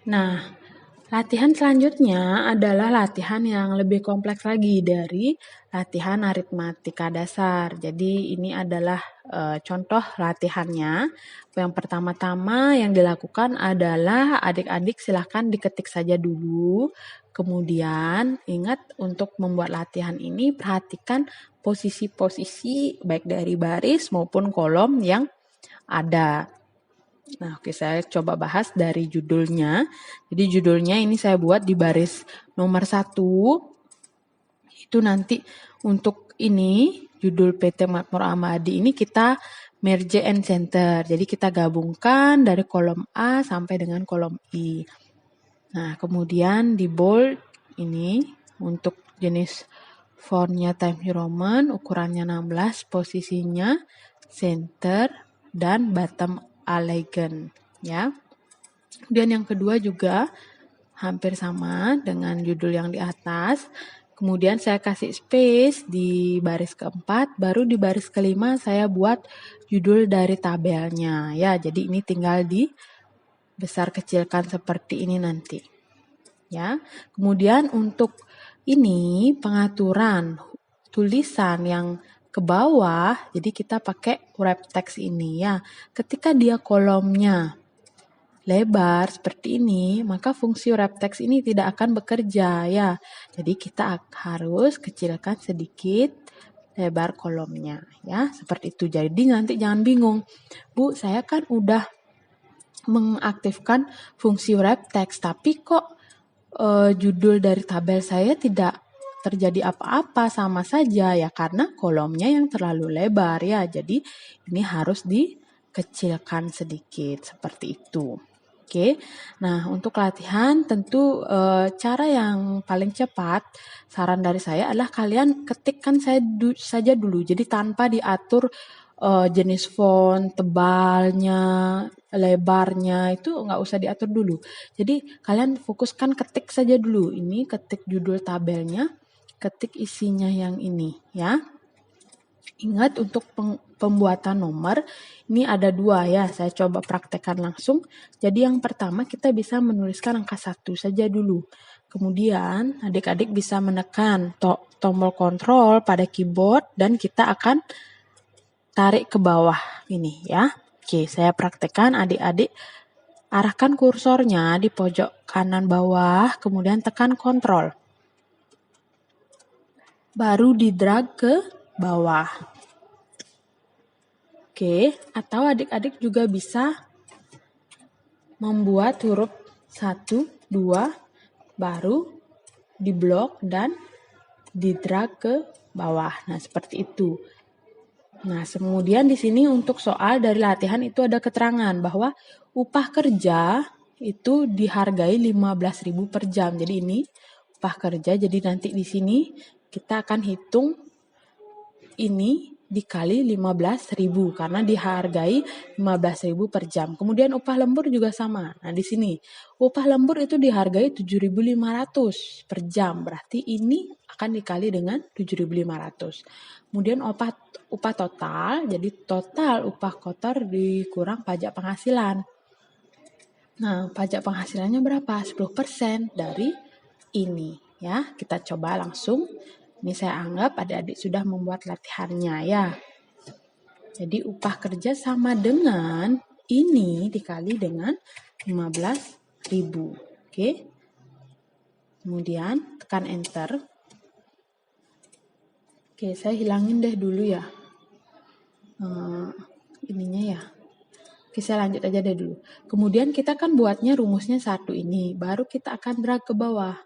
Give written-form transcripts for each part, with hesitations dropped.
Nah, latihan selanjutnya adalah latihan yang lebih kompleks lagi dari latihan aritmatika dasar. Jadi ini adalah contoh latihannya. Yang pertama-tama yang dilakukan adalah adik-adik silahkan diketik saja dulu. Kemudian ingat untuk membuat latihan ini perhatikan posisi-posisi baik dari baris maupun kolom yang ada. Nah, oke, saya coba bahas dari judulnya. Jadi judulnya ini saya buat di baris nomor 1. Itu nanti untuk ini, judul PT Makmur Amadi ini kita merge and center. Jadi kita gabungkan dari kolom A sampai dengan kolom I. Nah, kemudian di bold ini untuk jenis fontnya Times New Roman, ukurannya 16, posisinya center dan bottom aligned ya. Kemudian yang kedua juga hampir sama dengan judul yang di atas. Kemudian saya kasih space di baris keempat, baru di baris kelima saya buat judul dari tabelnya ya. Jadi ini tinggal di besar kecilkan seperti ini nanti. Ya. Kemudian untuk ini pengaturan tulisan yang ke bawah, jadi kita pakai wrap text ini ya. Ketika dia kolomnya lebar seperti ini, maka fungsi wrap text ini tidak akan bekerja ya. Jadi kita harus kecilkan sedikit lebar kolomnya ya, seperti itu. Jadi nanti jangan bingung. Bu, saya kan udah mengaktifkan fungsi wrap text, tapi kok judul dari tabel saya tidak terjadi apa-apa, sama saja ya, karena kolomnya yang terlalu lebar ya. Jadi ini harus dikecilkan sedikit seperti itu. Oke, nah untuk latihan tentu cara yang paling cepat, saran dari saya adalah kalian ketikkan saja dulu. Jadi tanpa diatur jenis font, tebalnya, lebarnya, itu nggak usah diatur dulu. Jadi kalian fokuskan ketik saja dulu. Ini ketik judul tabelnya, ketik isinya yang ini ya. Ingat untuk pembuatan nomor, ini ada 2 ya, saya coba praktekkan langsung. Jadi yang pertama kita bisa menuliskan angka 1 saja dulu. Kemudian adik-adik bisa menekan tombol kontrol pada keyboard dan kita akan tarik ke bawah ini ya. Oke, saya praktekkan, adik-adik arahkan kursornya di pojok kanan bawah, kemudian tekan kontrol. Baru di drag ke bawah. Oke, atau adik-adik juga bisa membuat huruf 1, 2, baru di blok dan di drag ke bawah. Nah, seperti itu. Nah, kemudian di sini untuk soal dari latihan itu ada keterangan bahwa upah kerja itu dihargai 15.000 per jam. Jadi ini upah kerja, jadi nanti di sini kita akan hitung ini dikali 15.000 karena dihargai 15.000 per jam. Kemudian upah lembur juga sama. Nah, di sini upah lembur itu dihargai 7.500 per jam. Berarti ini akan dikali dengan 7.500. Kemudian upah total, jadi total upah kotor dikurang pajak penghasilan. Nah, pajak penghasilannya berapa? 10% dari ini ya. Kita coba langsung. Ini saya anggap adik-adik sudah membuat latihannya ya. Jadi upah kerja sama dengan ini dikali dengan 15.000. Oke. Kemudian tekan enter. Oke, saya hilangin deh dulu ya. Ininya ya. Oke, saya lanjut aja deh dulu. Kemudian kita kan buatnya rumusnya 1 ini, baru kita akan drag ke bawah.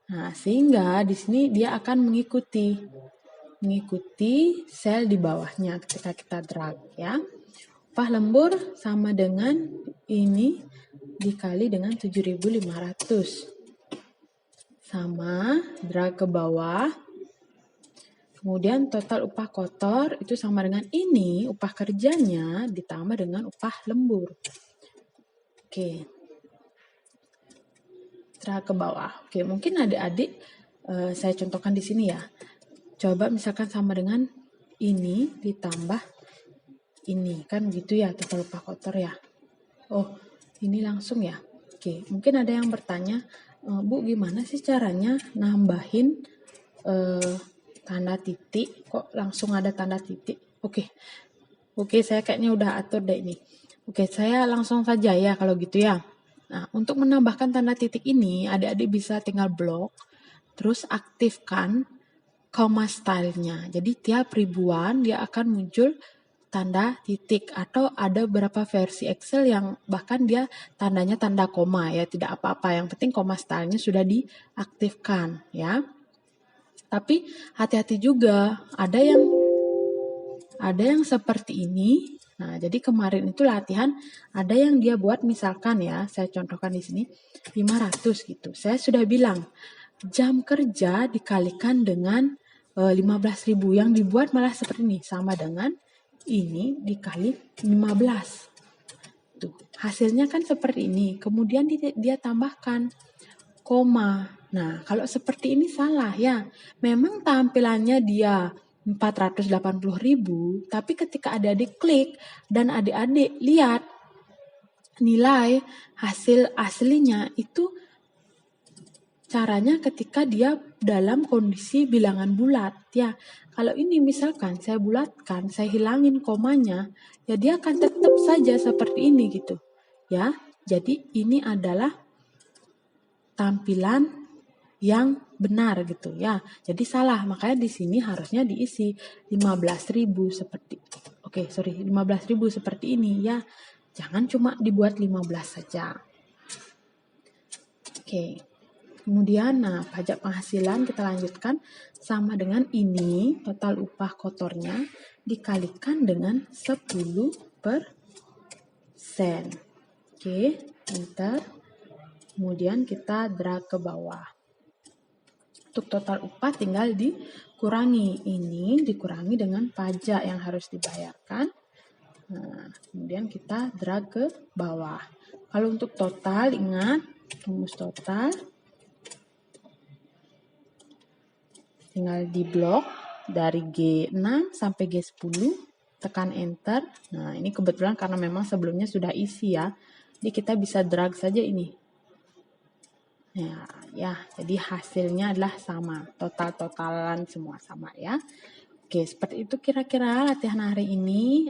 Nah, sehingga di sini dia akan mengikuti sel di bawahnya ketika kita drag ya. Upah lembur sama dengan ini dikali dengan 7.500. Sama, drag ke bawah. Kemudian total upah kotor itu sama dengan ini, upah kerjanya ditambah dengan upah lembur. Oke. Drag ke bawah. Oke, mungkin adik-adik saya contohkan di sini ya. Coba misalkan sama dengan ini ditambah ini, kan gitu ya total upah kotor ya. Oh, ini langsung ya. Oke, mungkin ada yang bertanya, Bu, gimana sih caranya nambahin tanda titik? Kok langsung ada tanda titik? Oke, saya kayaknya udah atur deh ini. Oke, saya langsung saja ya kalau gitu ya. Nah, untuk menambahkan tanda titik ini, adik-adik bisa tinggal blok, terus aktifkan comma style-nya. Jadi tiap ribuan dia akan muncul tanda titik, atau ada beberapa versi Excel yang bahkan dia tandanya tanda koma ya, tidak apa-apa, yang penting comma style-nya sudah diaktifkan ya. Tapi hati-hati juga, ada yang seperti ini. Nah, jadi kemarin itu latihan ada yang dia buat, misalkan ya, saya contohkan di sini 500 gitu. Saya sudah bilang jam kerja dikalikan dengan 15.000, yang dibuat malah seperti ini, sama dengan ini dikali 15. Tuh, hasilnya kan seperti ini. Kemudian dia tambahkan koma. Nah, kalau seperti ini salah ya. Memang tampilannya dia 480.000, tapi ketika adik-adik klik dan adik-adik lihat nilai hasil aslinya itu, caranya ketika dia dalam kondisi bilangan bulat ya. Kalau ini misalkan saya bulatkan, saya hilangin komanya, ya dia akan tetap saja seperti ini gitu. Ya. Jadi ini adalah tampilan yang benar gitu ya. Jadi salah, makanya di sini harusnya diisi 15.000 seperti 15.000 seperti ini ya. Jangan cuma dibuat 15 saja. Oke. Kemudian, pajak penghasilan kita lanjutkan, sama dengan ini, total upah kotornya dikalikan dengan 10%. Oke, enter. Kemudian kita drag ke bawah. Untuk total upah tinggal dikurangi. Ini dikurangi dengan pajak yang harus dibayarkan. Nah, kemudian kita drag ke bawah. Kalau untuk total, ingat, rumus total. Tinggal di blok dari G6 sampai G10, tekan enter. Nah, ini kebetulan karena memang sebelumnya sudah isi ya. Jadi kita bisa drag saja ini. Ya, jadi hasilnya adalah sama. Total-totalan semua sama ya. Oke, seperti itu kira-kira latihan hari ini.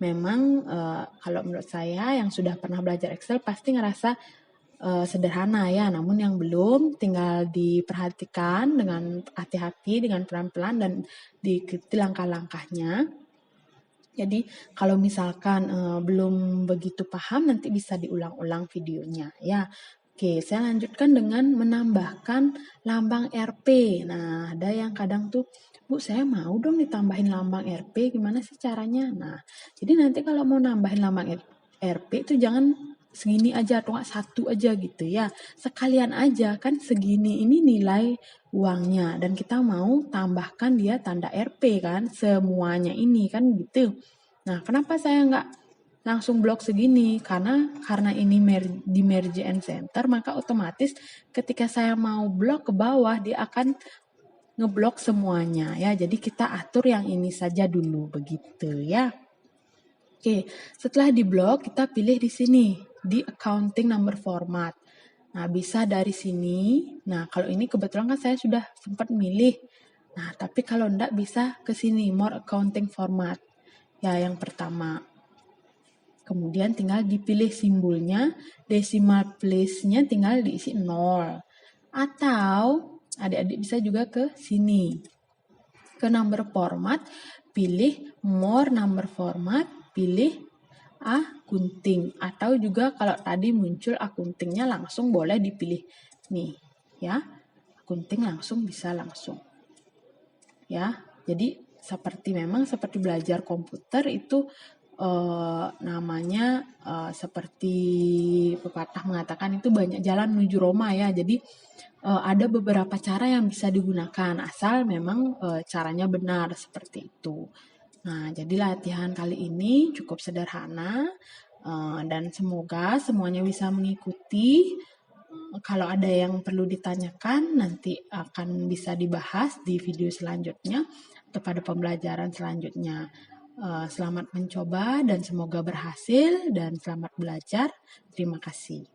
Memang kalau menurut saya yang sudah pernah belajar Excel pasti ngerasa sederhana ya, namun yang belum tinggal diperhatikan dengan hati-hati, dengan pelan-pelan, dan diikuti langkah-langkahnya. Jadi kalau misalkan belum begitu paham, nanti bisa diulang-ulang videonya ya. Oke, saya lanjutkan dengan menambahkan lambang RP. Nah, ada yang kadang tuh, Bu, saya mau dong ditambahin lambang RP, gimana sih caranya? Nah, jadi nanti kalau mau nambahin lambang RP itu jangan segini aja atau nggak satu aja gitu ya. Sekalian aja, kan segini ini nilai uangnya dan kita mau tambahkan dia tanda RP kan, semuanya ini kan gitu. Nah, kenapa saya nggak langsung blok segini? Karena ini di merge and center, maka otomatis ketika saya mau blok ke bawah dia akan ngeblok semuanya ya. Jadi kita atur yang ini saja dulu begitu ya. Oke, setelah diblok kita pilih di sini di accounting number format. Nah, bisa dari sini. Nah, kalau ini kebetulan kan saya sudah sempat milih. Nah, tapi kalau enggak bisa ke sini more accounting format. Ya, yang pertama. Kemudian tinggal dipilih simbolnya, decimal place-nya tinggal diisi 0. Atau adik-adik bisa juga ke sini. Ke number format, pilih more number format, pilih akunting, atau juga kalau tadi muncul akuntingnya langsung boleh dipilih nih ya, akunting langsung bisa langsung ya. Jadi memang seperti belajar komputer itu namanya seperti pepatah mengatakan itu banyak jalan menuju Roma ya. Jadi ada beberapa cara yang bisa digunakan asal memang caranya benar seperti itu. Nah, jadi latihan kali ini cukup sederhana dan semoga semuanya bisa mengikuti. Kalau ada yang perlu ditanyakan, nanti akan bisa dibahas di video selanjutnya atau pada pembelajaran selanjutnya. Selamat mencoba dan semoga berhasil dan selamat belajar. Terima kasih.